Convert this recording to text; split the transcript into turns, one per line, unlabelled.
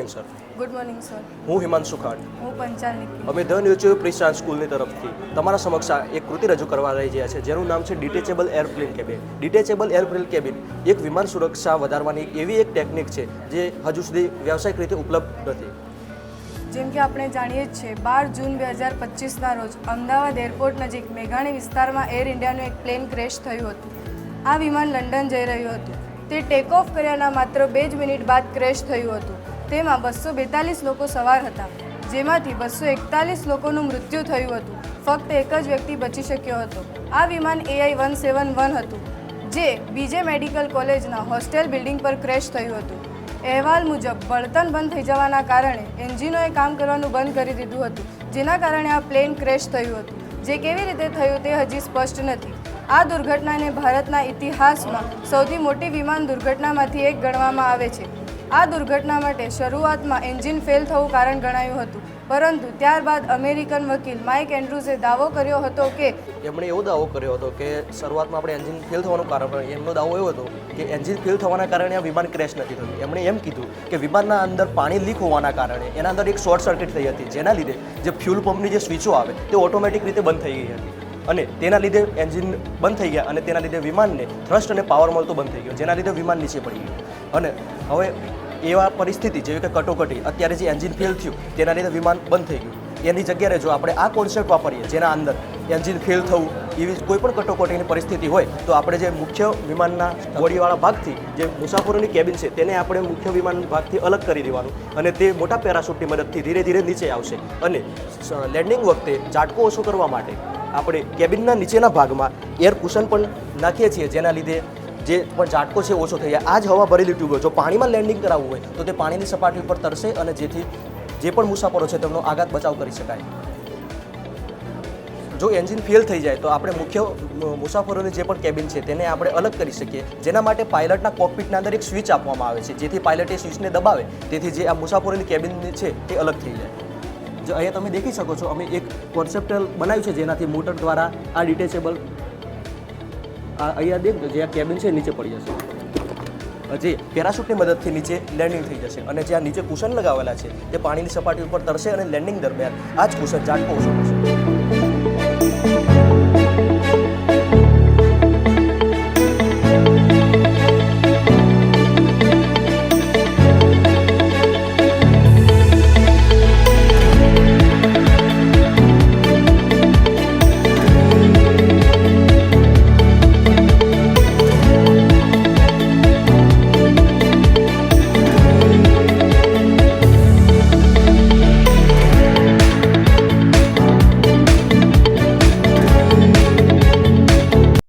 Morning sir.
Good morning sir.
હું હિમાંશુ ખાન.
હું પંચાલ નિકી.
અમે ધ ન્યુચ્યુઅલ પ્રિસ્ટાન સ્કૂલની તરફથી તમારા સમક્ષ એક કૃતિ રજૂ કરવા રહી રહ્યા છે જેનું નામ છે detachable airplane cabin. Detachable airplane cabin એક વિમાન સુરક્ષા વધારવાની એવી એક ટેકનિક છે જે હજુ સુધી વ્યાવસાયિક રીતે ઉપલબ્ધ નથી.
જેમ કે આપણે જાણીએ જ છીએ 12 જૂન 2025ના રોજ અમદાવાદ એરપોર્ટ નજીક મેઘાણી વિસ્તારમાં એર ઇન્ડિયાનું એક પ્લેન ક્રેશ થયું હતું. આ વિમાન લંડન જઈ રહ્યું હતું. તે ટેક ઓફ કર્યાના માત્ર 2 જ મિનિટ બાદ ક્રેશ થયું હતું. તેમાં 242 લોકો સવાર હતા, જેમાંથી 241 લોકોનું મૃત્યુ થયું હતું. ફક્ત એક જ વ્યક્તિ બચી શક્યો હતો. આ વિમાન AI-171 હતું, જે બીજે મેડિકલ કોલેજના હોસ્ટેલ બિલ્ડિંગ પર ક્રેશ થયું હતું. અહેવાલ મુજબ બળતણ બંધ થઈ જવાના કારણે એન્જિનોએ કામ કરવાનું બંધ કરી દીધું હતું, જેના કારણે આ પ્લેન ક્રેશ થયું હતું. જે કેવી રીતે થયું તે હજી સ્પષ્ટ નથી. આ દુર્ઘટનાને ભારતના ઇતિહાસમાં સૌથી મોટી વિમાન દુર્ઘટનામાંથી એક ગણવામાં આવે છે. આ દુર્ઘટના માટે શરૂઆતમાં એન્જિન ફેલ થવું કારણ ગણાયું હતું, પરંતુ ત્યારબાદ અમેરિકન વકીલ માઇક એન્ડ્રુઝે દાવો કર્યો હતો કે
એમણે એવો દાવો કર્યો હતો કે શરૂઆતમાં આપણે એન્જિન ફેલ થવાનું કારણ એમનો દાવો એવો હતો કે એન્જિન ફેલ થવાના કારણે આ વિમાન ક્રેશ નથી થયું. એમણે એમ કીધું કે વિમાનના અંદર પાણી લીક હોવાના કારણે એના અંદર એક શોર્ટ સર્કિટ થઈ હતી, જેના લીધે જે ફ્યુલ પંપની જે સ્વિચો આવે તે ઓટોમેટિક રીતે બંધ થઈ ગઈ હતી અને તેના લીધે એન્જિન બંધ થઈ ગયા અને તેના લીધે વિમાનને થ્રસ્ટ અને પાવર મળતો બંધ થઈ ગયો, જેના લીધે વિમાન નીચે પડી ગયું. અને હવે એવા પરિસ્થિતિ જેવી કે કટોકટી અત્યારે જે એન્જિન ફેલ થયું તેના લીધે વિમાન બંધ થઈ ગયું. એની જગ્યાએ જો આપણે આ કોન્સેપ્ટ વાપરીએ જેના અંદર એન્જિન ફેલ થવું એવી કોઈ પણ કટોકટીની પરિસ્થિતિ હોય તો આપણે જે મુખ્ય વિમાનના બોડીવાળા ભાગથી જે મુસાફરોની કેબિન છે તેને આપણે મુખ્ય વિમાન ભાગથી અલગ કરી દેવાનું અને તે મોટા પેરાશૂટની મદદથી ધીરે ધીરે નીચે આવશે. અને લેન્ડિંગ વખતે ઝાટકો ઓછો કરવા માટે આપણે કેબિનના નીચેના ભાગમાં એર કુશન પણ નાખીએ છીએ, જેના લીધે જે પણ ઝાટકો છે ઓછો થઈ જાય. આ જ હવા ભરેલી ટ્યુબો જો પાણીમાં લેન્ડિંગ કરાવવું હોય તો તે પાણીની સપાટી ઉપર તરશે અને જેથી જે પણ મુસાફરો છે તેમનો આઘાત બચાવ કરી શકાય. જો એન્જિન ફેલ થઈ જાય તો આપણે મુખ્ય મુસાફરોની જે પણ કેબિન છે તેને આપણે અલગ કરી શકીએ, જેના માટે પાયલટના કોકપિટના અંદર એક સ્વિચ આપવામાં આવે છે, જેથી પાયલટ એ સ્વિચને દબાવે તેથી જે આ મુસાફરોની કેબિન છે તે અલગ થઈ જાય. જો અહીંયા તમે દેખી શકો છો અમે એક કોન્સેપ્ટલ બનાવ્યું છે જેનાથી મોટર દ્વારા આ ડિટેચેબલ અહીંયા દેખજો જે આ કેબિન છે નીચે પડી જશે, જે પેરાશૂટની મદદથી નીચે લેન્ડિંગ થઈ જશે અને જ્યાં નીચે કુશન લગાવેલા છે તે પાણીની સપાટી ઉપર તરશે અને લેન્ડિંગ દરમિયાન આ જ કુશન ઝાટકો ઓછો થશે.